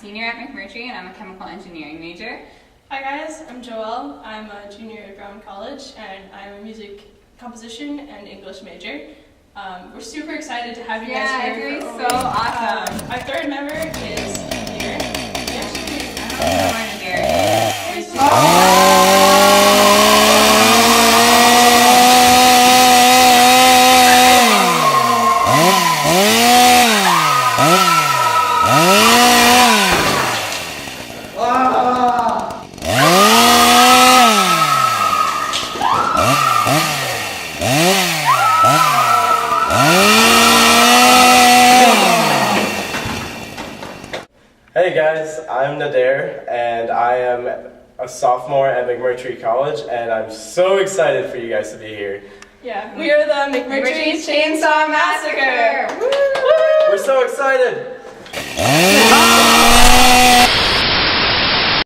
senior at McMurtry and I'm a chemical engineering major. Hi guys, I'm Joelle. I'm a junior at Brown College and I'm a music composition and English major. We're super excited to have you guys here. Yeah, it's really so awesome. Our third member is here. I don't know where Adair is. Hey guys, I'm Nader and I am a sophomore at McMurtry College and I'm so excited for you guys to be here. Yeah, we are the McMurtry Chainsaw Massacre! We're so excited!